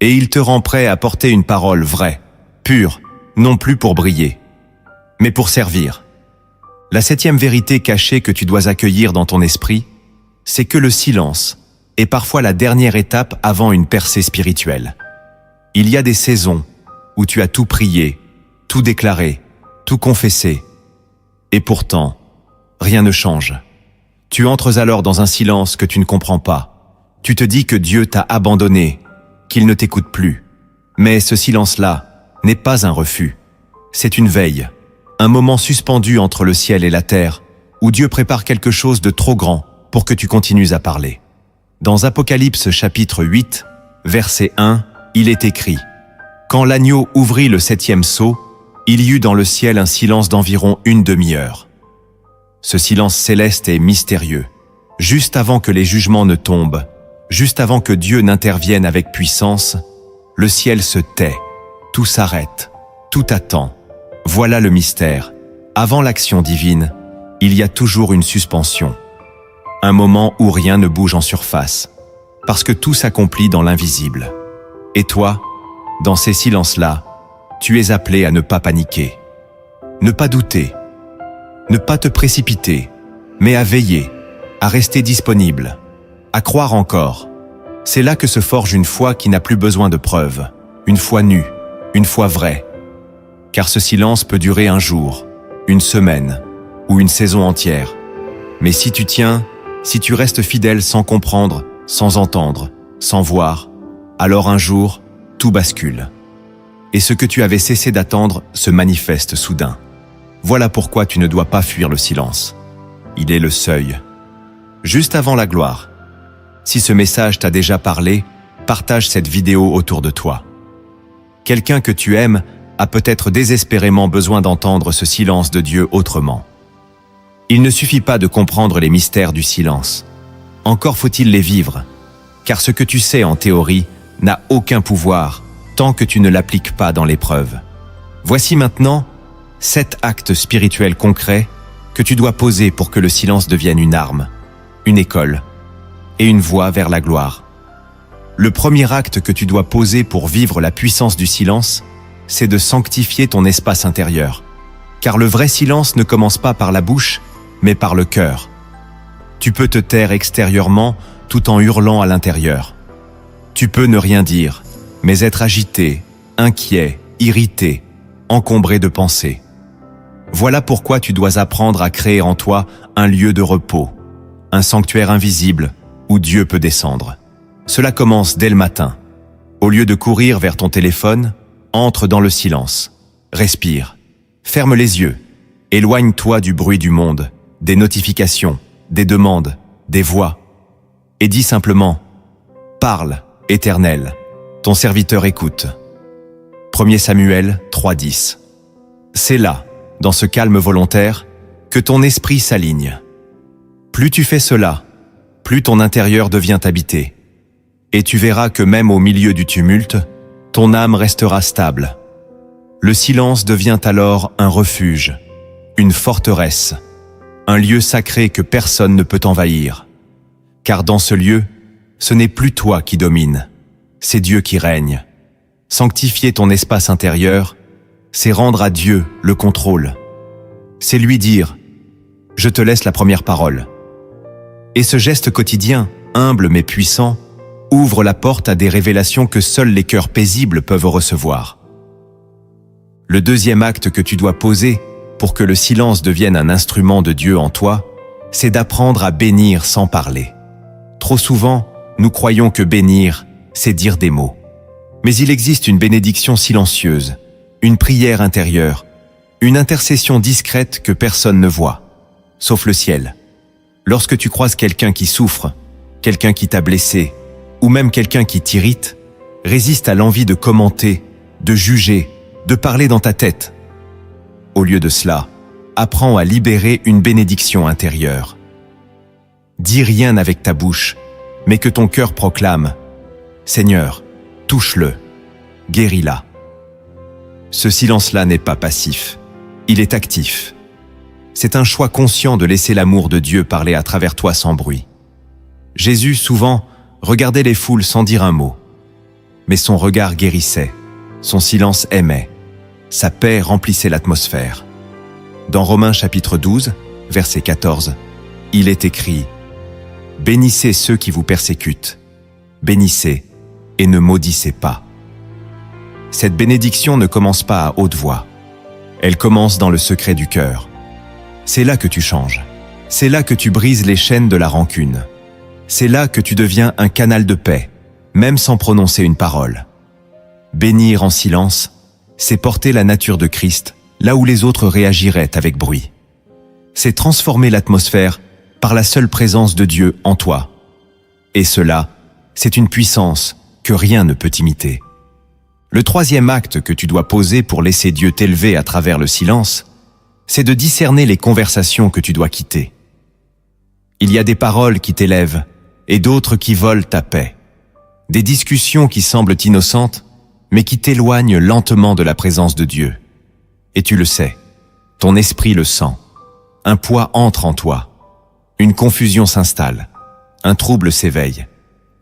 et il te rend prêt à porter une parole vraie, pure, non plus pour briller, mais pour servir. La 7e vérité cachée que tu dois accueillir dans ton esprit, c'est que le silence est parfois la dernière étape avant une percée spirituelle. Il y a des saisons où tu as tout prié, tout déclaré, tout confessé, et pourtant, rien ne change. Tu entres alors dans un silence que tu ne comprends pas. Tu te dis que Dieu t'a abandonné, qu'il ne t'écoute plus. Mais ce silence-là n'est pas un refus. C'est une veille, un moment suspendu entre le ciel et la terre, où Dieu prépare quelque chose de trop grand pour que tu continues à parler. Dans Apocalypse chapitre 8, verset 1, il est écrit « Quand l'agneau ouvrit le 7e sceau, il y eut dans le ciel un silence d'environ une demi-heure. » Ce silence céleste est mystérieux. Juste avant que les jugements ne tombent, juste avant que Dieu n'intervienne avec puissance, le ciel se tait tout s'arrête, tout attend. Voilà le mystère. Avant l'action divine, il y a toujours une suspension. Un moment où rien ne bouge en surface, parce que tout s'accomplit dans l'invisible. Et toi, dans ces silences-là, tu es appelé à ne pas paniquer, ne pas douter, ne pas te précipiter, mais à veiller, à rester disponible, à croire encore. C'est là que se forge une foi qui n'a plus besoin de preuves, une foi nue, une foi vraie. Car ce silence peut durer un jour, une semaine ou une saison entière. Mais si tu tiens, si tu restes fidèle sans comprendre, sans entendre, sans voir, alors un jour, tout bascule. Et ce que tu avais cessé d'attendre se manifeste soudain. Voilà pourquoi tu ne dois pas fuir le silence. Il est le seuil. Juste avant la gloire. Si ce message t'a déjà parlé, partage cette vidéo autour de toi. Quelqu'un que tu aimes a peut-être désespérément besoin d'entendre ce silence de Dieu autrement. Il ne suffit pas de comprendre les mystères du silence. Encore faut-il les vivre, car ce que tu sais en théorie n'a aucun pouvoir tant que tu ne l'appliques pas dans l'épreuve. Voici maintenant 7 actes spirituels concrets que tu dois poser pour que le silence devienne une arme, une école et une voie vers la gloire. Le premier acte que tu dois poser pour vivre la puissance du silence, c'est de sanctifier ton espace intérieur. Car le vrai silence ne commence pas par la bouche, mais par le cœur. Tu peux te taire extérieurement tout en hurlant à l'intérieur. Tu peux ne rien dire, mais être agité, inquiet, irrité, encombré de pensées. Voilà pourquoi tu dois apprendre à créer en toi un lieu de repos, un sanctuaire invisible où Dieu peut descendre. Cela commence dès le matin. Au lieu de courir vers ton téléphone, entre dans le silence. Respire. Ferme les yeux. Éloigne-toi du bruit du monde, des notifications, des demandes, des voix. Et dis simplement « Parle, Éternel, ton serviteur écoute ». 1 Samuel 3,10. C'est là, dans ce calme volontaire, que ton esprit s'aligne. Plus tu fais cela, plus ton intérieur devient habité. Et tu verras que même au milieu du tumulte, ton âme restera stable. Le silence devient alors un refuge, une forteresse, un lieu sacré que personne ne peut envahir. Car dans ce lieu, ce n'est plus toi qui domine, c'est Dieu qui règne. Sanctifier ton espace intérieur, c'est rendre à Dieu le contrôle. C'est lui dire « Je te laisse la première parole ». Et ce geste quotidien, humble mais puissant, ouvre la porte à des révélations que seuls les cœurs paisibles peuvent recevoir. Le deuxième acte que tu dois poser pour que le silence devienne un instrument de Dieu en toi, c'est d'apprendre à bénir sans parler. Trop souvent, nous croyons que bénir, c'est dire des mots. Mais il existe une bénédiction silencieuse, une prière intérieure, une intercession discrète que personne ne voit, sauf le ciel. Lorsque tu croises quelqu'un qui souffre, quelqu'un qui t'a blessé, ou même quelqu'un qui t'irrite, résiste à l'envie de commenter, de juger, de parler dans ta tête. Au lieu de cela, apprends à libérer une bénédiction intérieure. Dis rien avec ta bouche, mais que ton cœur proclame « Seigneur, touche-le, guéris-la ». Ce silence-là n'est pas passif, il est actif. C'est un choix conscient de laisser l'amour de Dieu parler à travers toi sans bruit. Jésus, souvent, regardait les foules sans dire un mot. Mais son regard guérissait, son silence aimait, sa paix remplissait l'atmosphère. Dans Romains chapitre 12, verset 14, il est écrit « Bénissez ceux qui vous persécutent, bénissez et ne maudissez pas ». Cette bénédiction ne commence pas à haute voix. Elle commence dans le secret du cœur. C'est là que tu changes. C'est là que tu brises les chaînes de la rancune. C'est là que tu deviens un canal de paix, même sans prononcer une parole. Bénir en silence, c'est porter la nature de Christ là où les autres réagiraient avec bruit. C'est transformer l'atmosphère par la seule présence de Dieu en toi. Et cela, c'est une puissance que rien ne peut imiter. Le troisième acte que tu dois poser pour laisser Dieu t'élever à travers le silence, c'est de discerner les conversations que tu dois quitter. Il y a des paroles qui t'élèvent et d'autres qui volent ta paix. Des discussions qui semblent innocentes, mais qui t'éloignent lentement de la présence de Dieu. Et tu le sais, ton esprit le sent. Un poids entre en toi. Une confusion s'installe. Un trouble s'éveille.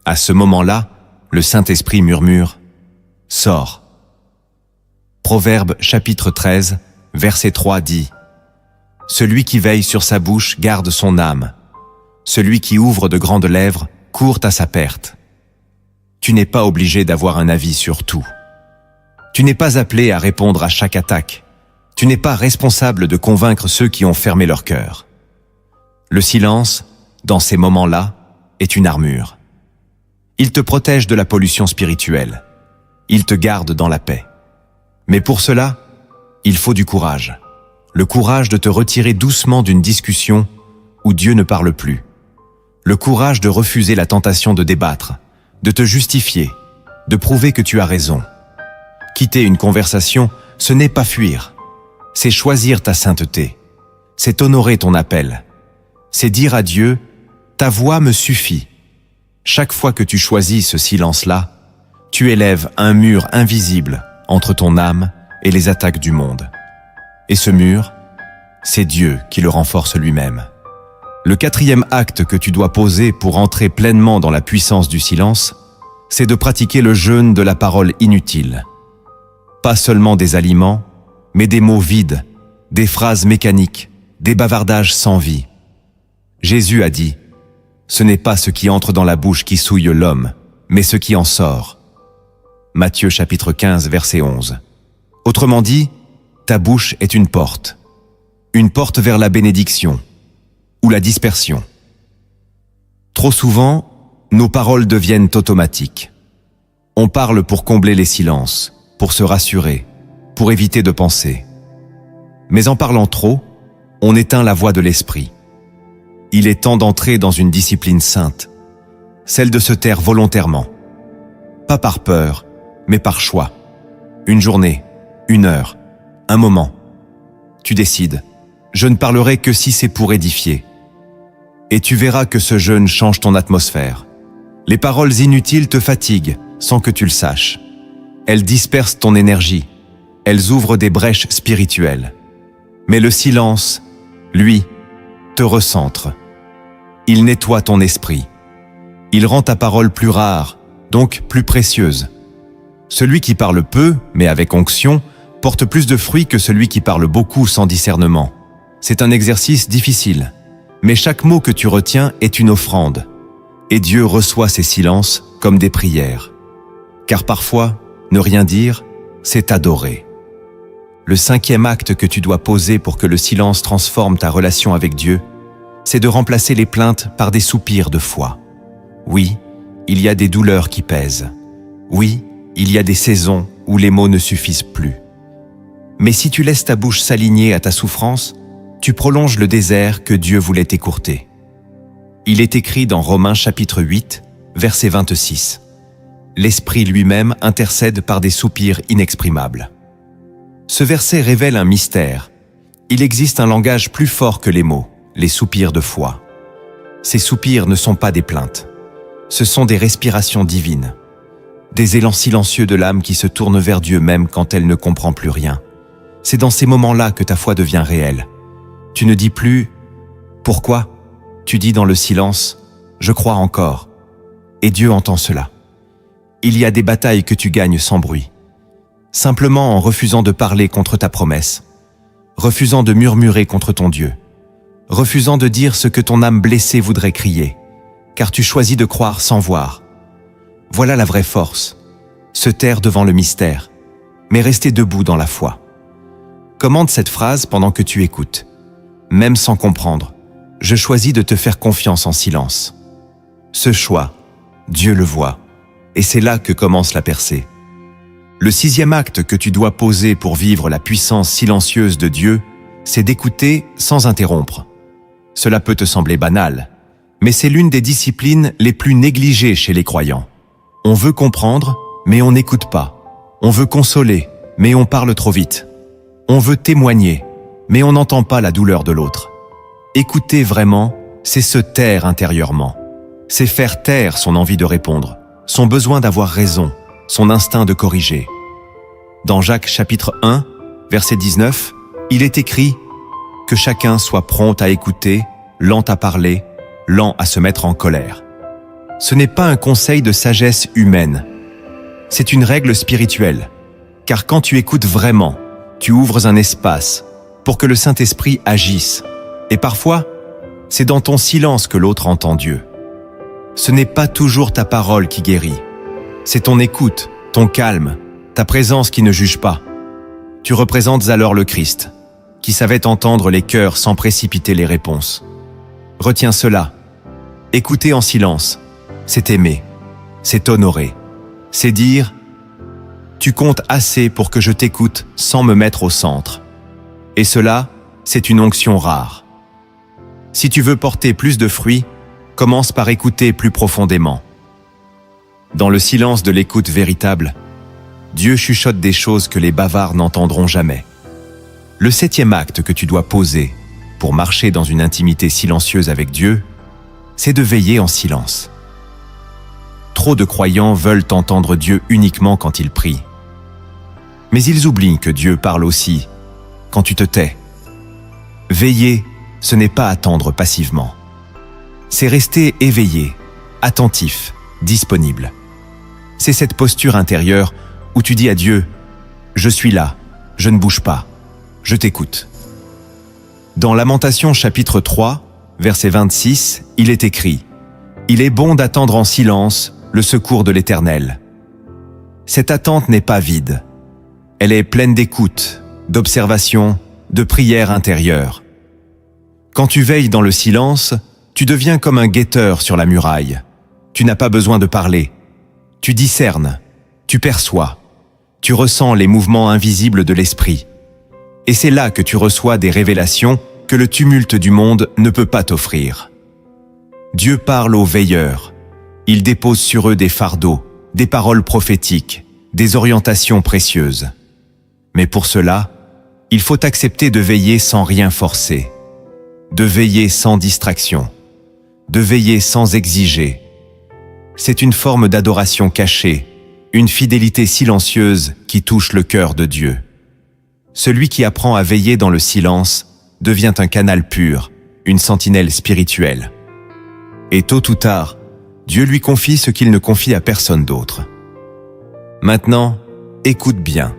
À ce moment-là, le Saint-Esprit murmure « Sors ». Proverbe chapitre 13, verset 3 dit « Celui qui veille sur sa bouche garde son âme. Celui qui ouvre de grandes lèvres court à sa perte. » Tu n'es pas obligé d'avoir un avis sur tout. Tu n'es pas appelé à répondre à chaque attaque. Tu n'es pas responsable de convaincre ceux qui ont fermé leur cœur. Le silence, dans ces moments-là, est une armure. Il te protège de la pollution spirituelle. Il te garde dans la paix. Mais pour cela, il faut du courage. Le courage de te retirer doucement d'une discussion où Dieu ne parle plus. Le courage de refuser la tentation de débattre, de te justifier, de prouver que tu as raison. Quitter une conversation, ce n'est pas fuir. C'est choisir ta sainteté. C'est honorer ton appel. C'est dire à Dieu, ta voix me suffit. Chaque fois que tu choisis ce silence-là, tu élèves un mur invisible entre ton âme et les attaques du monde. Et ce mur, c'est Dieu qui le renforce lui-même. Le 4e acte que tu dois poser pour entrer pleinement dans la puissance du silence, c'est de pratiquer le jeûne de la parole inutile. Pas seulement des aliments, mais des mots vides, des phrases mécaniques, des bavardages sans vie. Jésus a dit « Ce n'est pas ce qui entre dans la bouche qui souille l'homme, mais ce qui en sort. » Matthieu chapitre 15, verset 11. Autrement dit, ta bouche est une porte vers la bénédiction ou la dispersion. Trop souvent, nos paroles deviennent automatiques. On parle pour combler les silences, pour se rassurer, pour éviter de penser. Mais en parlant trop, on éteint la voix de l'esprit. Il est temps d'entrer dans une discipline sainte, celle de se taire volontairement. Pas par peur, mais par choix. Une journée, une heure, un moment. Tu décides, je ne parlerai que si c'est pour édifier. Et tu verras que ce jeûne change ton atmosphère. Les paroles inutiles te fatiguent sans que tu le saches. Elles dispersent ton énergie. Elles ouvrent des brèches spirituelles. Mais le silence, lui, te recentre. Il nettoie ton esprit. Il rend ta parole plus rare, donc plus précieuse. Celui qui parle peu, mais avec onction, porte plus de fruits que celui qui parle beaucoup sans discernement. C'est un exercice difficile, mais chaque mot que tu retiens est une offrande. Et Dieu reçoit ces silences comme des prières. Car parfois, ne rien dire, c'est adorer. Le 5e acte que tu dois poser pour que le silence transforme ta relation avec Dieu, c'est de remplacer les plaintes par des soupirs de foi. Oui, il y a des douleurs qui pèsent. Oui, il y a des saisons où les mots ne suffisent plus. Mais si tu laisses ta bouche s'aligner à ta souffrance, tu prolonges le désert que Dieu voulait écourter. Il est écrit dans Romains chapitre 8, verset 26. L'Esprit lui-même intercède par des soupirs inexprimables. Ce verset révèle un mystère. Il existe un langage plus fort que les mots, les soupirs de foi. Ces soupirs ne sont pas des plaintes. Ce sont des respirations divines. Des élans silencieux de l'âme qui se tournent vers Dieu même quand elle ne comprend plus rien. C'est dans ces moments-là que ta foi devient réelle. Tu ne dis plus « Pourquoi ?» Tu dis dans le silence « Je crois encore ». Et Dieu entend cela. Il y a des batailles que tu gagnes sans bruit. Simplement en refusant de parler contre ta promesse, refusant de murmurer contre ton Dieu, refusant de dire ce que ton âme blessée voudrait crier, car tu choisis de croire sans voir. Voilà la vraie force, se taire devant le mystère, mais rester debout dans la foi. Commande cette phrase pendant que tu écoutes. Même sans comprendre, je choisis de te faire confiance en silence. Ce choix, Dieu le voit, et c'est là que commence la percée. Le 6e acte que tu dois poser pour vivre la puissance silencieuse de Dieu, c'est d'écouter sans interrompre. Cela peut te sembler banal, mais c'est l'une des disciplines les plus négligées chez les croyants. On veut comprendre, mais on n'écoute pas. On veut consoler, mais on parle trop vite. On veut témoigner, mais on n'entend pas la douleur de l'autre. Écouter vraiment, c'est se taire intérieurement. C'est faire taire son envie de répondre, son besoin d'avoir raison, son instinct de corriger. Dans Jacques chapitre 1, verset 19, il est écrit que chacun soit prompt à écouter, lent à parler, lent à se mettre en colère. Ce n'est pas un conseil de sagesse humaine. C'est une règle spirituelle. Car quand tu écoutes vraiment, tu ouvres un espace pour que le Saint-Esprit agisse. Et parfois, c'est dans ton silence que l'autre entend Dieu. Ce n'est pas toujours ta parole qui guérit. C'est ton écoute, ton calme, ta présence qui ne juge pas. Tu représentes alors le Christ, qui savait entendre les cœurs sans précipiter les réponses. Retiens cela. Écouter en silence, c'est aimer, c'est honorer, c'est dire « Tu comptes assez pour que je t'écoute sans me mettre au centre. » Et cela, c'est une onction rare. Si tu veux porter plus de fruits, commence par écouter plus profondément. Dans le silence de l'écoute véritable, Dieu chuchote des choses que les bavards n'entendront jamais. Le 7e acte que tu dois poser pour marcher dans une intimité silencieuse avec Dieu, c'est de veiller en silence. Trop de croyants veulent entendre Dieu uniquement quand ils prient. Mais ils oublient que Dieu parle aussi quand tu te tais. Veiller, ce n'est pas attendre passivement. C'est rester éveillé, attentif, disponible. C'est cette posture intérieure où tu dis à Dieu « Je suis là, je ne bouge pas, je t'écoute ». Dans Lamentations chapitre 3, verset 26, il est écrit « Il est bon d'attendre en silence le secours de l'Éternel ». Cette attente n'est pas vide. Elle est pleine d'écoute, d'observation, de prière intérieure. Quand tu veilles dans le silence, tu deviens comme un guetteur sur la muraille. Tu n'as pas besoin de parler. Tu discernes, tu perçois, tu ressens les mouvements invisibles de l'esprit. Et c'est là que tu reçois des révélations que le tumulte du monde ne peut pas t'offrir. Dieu parle aux veilleurs. Il dépose sur eux des fardeaux, des paroles prophétiques, des orientations précieuses. Mais pour cela, il faut accepter de veiller sans rien forcer, de veiller sans distraction, de veiller sans exiger. C'est une forme d'adoration cachée, une fidélité silencieuse qui touche le cœur de Dieu. Celui qui apprend à veiller dans le silence devient un canal pur, une sentinelle spirituelle. Et tôt ou tard, Dieu lui confie ce qu'il ne confie à personne d'autre. Maintenant, écoute bien,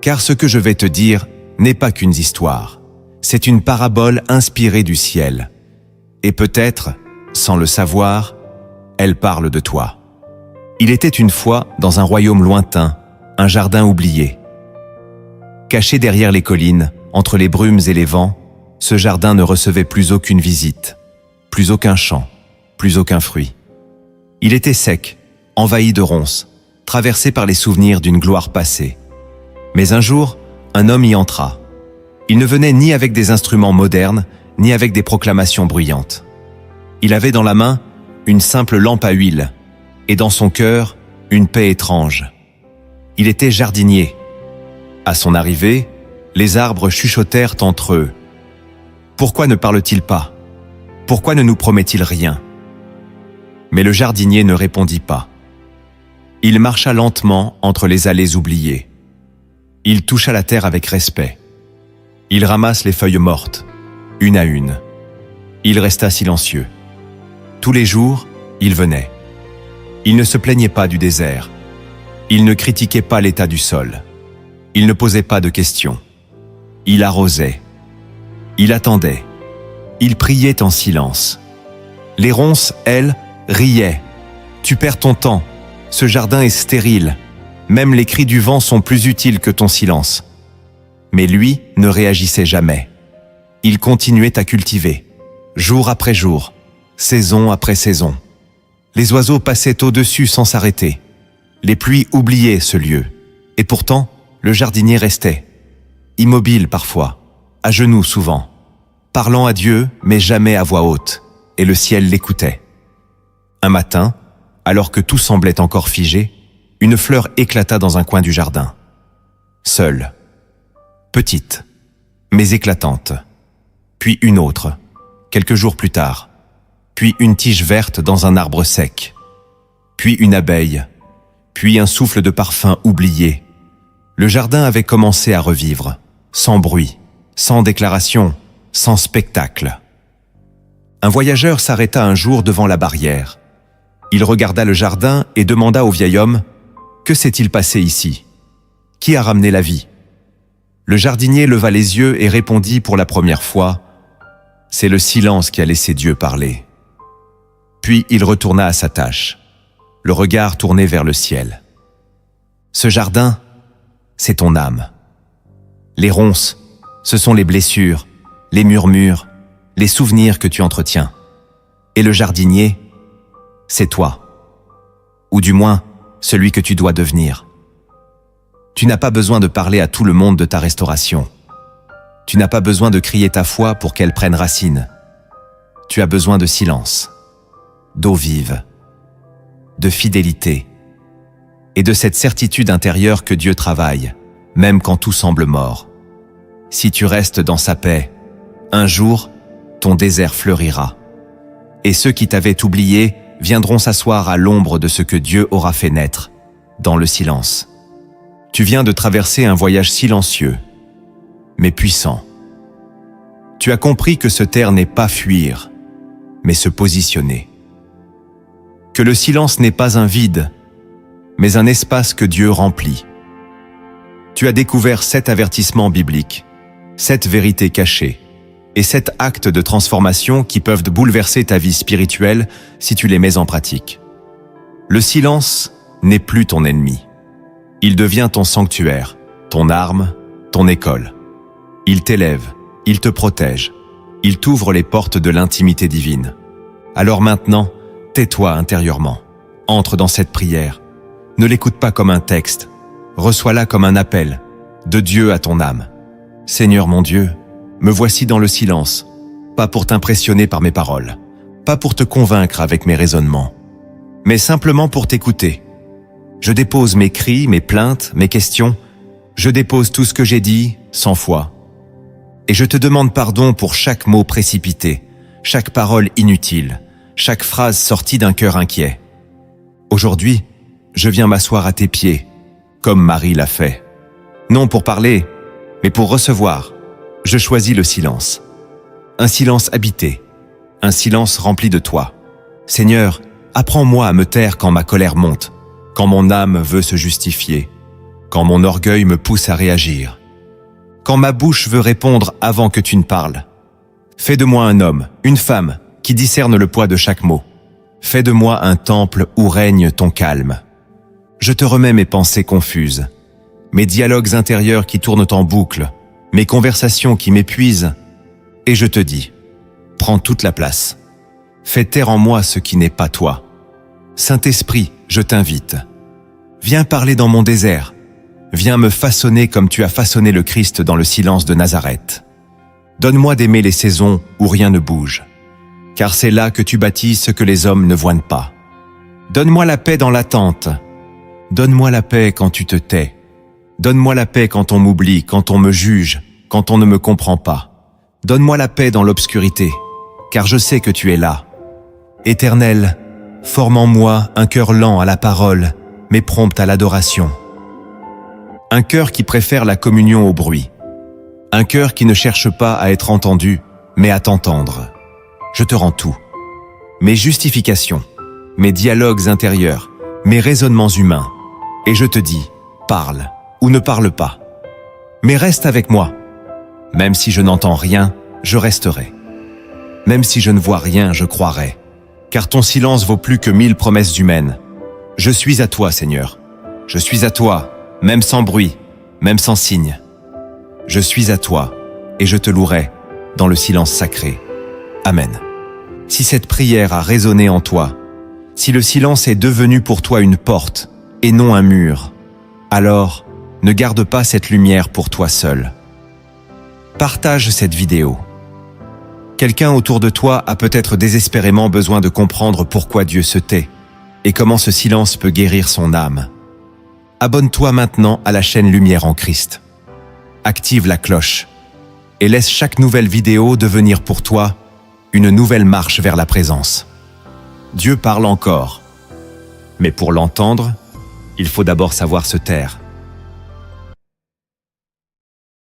car ce que je vais te dire n'est pas qu'une histoire. C'est une parabole inspirée du ciel. Et peut-être, sans le savoir, elle parle de toi. Il était une fois, dans un royaume lointain, un jardin oublié. Caché derrière les collines, entre les brumes et les vents, ce jardin ne recevait plus aucune visite, plus aucun chant, plus aucun fruit. Il était sec, envahi de ronces, traversé par les souvenirs d'une gloire passée. Mais un jour, un homme y entra. Il ne venait ni avec des instruments modernes, ni avec des proclamations bruyantes. Il avait dans la main une simple lampe à huile, et dans son cœur, une paix étrange. Il était jardinier. À son arrivée, les arbres chuchotèrent entre eux. Pourquoi ne parle-t-il pas? Pourquoi ne nous promet-il rien? Mais le jardinier ne répondit pas. Il marcha lentement entre les allées oubliées. Il toucha la terre avec respect. Il ramasse les feuilles mortes, une à une. Il resta silencieux. Tous les jours, il venait. Il ne se plaignait pas du désert. Il ne critiquait pas l'état du sol. Il ne posait pas de questions. Il arrosait. Il attendait. Il priait en silence. Les ronces, elles, riaient. « Tu perds ton temps. Ce jardin est stérile. Même les cris du vent sont plus utiles que ton silence. » Mais lui ne réagissait jamais. Il continuait à cultiver, jour après jour, saison après saison. Les oiseaux passaient au-dessus sans s'arrêter. Les pluies oubliaient ce lieu. Et pourtant, le jardinier restait, immobile parfois, à genoux souvent, parlant à Dieu, mais jamais à voix haute, et le ciel l'écoutait. Un matin, alors que tout semblait encore figé, une fleur éclata dans un coin du jardin. Seule, petite, mais éclatante. Puis une autre, quelques jours plus tard. Puis une tige verte dans un arbre sec. Puis une abeille. Puis un souffle de parfum oublié. Le jardin avait commencé à revivre, sans bruit, sans déclaration, sans spectacle. Un voyageur s'arrêta un jour devant la barrière. Il regarda le jardin et demanda au vieil homme « Que s'est-il passé ici? Qui a ramené la vie ?» Le jardinier leva les yeux et répondit pour la première fois « C'est le silence qui a laissé Dieu parler. » Puis il retourna à sa tâche, le regard tourné vers le ciel. Ce jardin, c'est ton âme. Les ronces, ce sont les blessures, les murmures, les souvenirs que tu entretiens. Et le jardinier, c'est toi. Ou du moins, celui que tu dois devenir. Tu n'as pas besoin de parler à tout le monde de ta restauration. Tu n'as pas besoin de crier ta foi pour qu'elle prenne racine. Tu as besoin de silence, d'eau vive, de fidélité et de cette certitude intérieure que Dieu travaille, même quand tout semble mort. Si tu restes dans sa paix, un jour, ton désert fleurira. Et ceux qui t'avaient oublié viendront s'asseoir à l'ombre de ce que Dieu aura fait naître, dans le silence. Tu viens de traverser un voyage silencieux, mais puissant. Tu as compris que se taire n'est pas fuir, mais se positionner. Que le silence n'est pas un vide, mais un espace que Dieu remplit. Tu as découvert 7 avertissements bibliques, 7 vérités cachées, et 7 actes de transformation qui peuvent bouleverser ta vie spirituelle si tu les mets en pratique. Le silence n'est plus ton ennemi. Il devient ton sanctuaire, ton arme, ton école. Il t'élève, il te protège, il t'ouvre les portes de l'intimité divine. Alors maintenant, tais-toi intérieurement, entre dans cette prière. Ne l'écoute pas comme un texte, reçois-la comme un appel, de Dieu à ton âme. Seigneur mon Dieu, me voici dans le silence, pas pour t'impressionner par mes paroles, pas pour te convaincre avec mes raisonnements, mais simplement pour t'écouter. Je dépose mes cris, mes plaintes, mes questions, je dépose tout ce que j'ai dit, sans foi. Et je te demande pardon pour chaque mot précipité, chaque parole inutile, chaque phrase sortie d'un cœur inquiet. Aujourd'hui, je viens m'asseoir à tes pieds, comme Marie l'a fait. Non pour parler, mais pour recevoir. Je choisis le silence. Un silence habité, un silence rempli de toi. Seigneur, apprends-moi à me taire quand ma colère monte, quand mon âme veut se justifier, quand mon orgueil me pousse à réagir, quand ma bouche veut répondre avant que tu ne parles. Fais de moi un homme, une femme, qui discerne le poids de chaque mot. Fais de moi un temple où règne ton calme. Je te remets mes pensées confuses, mes dialogues intérieurs qui tournent en boucle, mes conversations qui m'épuisent, et je te dis, prends toute la place. Fais taire en moi ce qui n'est pas toi. Saint-Esprit, je t'invite. Viens parler dans mon désert. Viens me façonner comme tu as façonné le Christ dans le silence de Nazareth. Donne-moi d'aimer les saisons où rien ne bouge, car c'est là que tu bâtis ce que les hommes ne voient pas. Donne-moi la paix dans l'attente. Donne-moi la paix quand tu te tais. Donne-moi la paix quand on m'oublie, quand on me juge, quand on ne me comprend pas. Donne-moi la paix dans l'obscurité, car je sais que tu es là. Éternel, forme en moi un cœur lent à la parole, mais prompt à l'adoration. Un cœur qui préfère la communion au bruit. Un cœur qui ne cherche pas à être entendu, mais à t'entendre. Je te rends tout. Mes justifications, mes dialogues intérieurs, mes raisonnements humains. Et je te dis, parle ou ne parle pas. Mais reste avec moi. Même si je n'entends rien, je resterai. Même si je ne vois rien, je croirai. Car ton silence vaut plus que 1000 promesses humaines. Je suis à toi, Seigneur. Je suis à toi, même sans bruit, même sans signe. Je suis à toi, et je te louerai dans le silence sacré. Amen. Si cette prière a résonné en toi, si le silence est devenu pour toi une porte et non un mur, alors ne garde pas cette lumière pour toi seul. Partage cette vidéo. Quelqu'un autour de toi a peut-être désespérément besoin de comprendre pourquoi Dieu se tait et comment ce silence peut guérir son âme. Abonne-toi maintenant à la chaîne Lumière en Christ. Active la cloche et laisse chaque nouvelle vidéo devenir pour toi une nouvelle marche vers la présence. Dieu parle encore, mais pour l'entendre, il faut d'abord savoir se taire.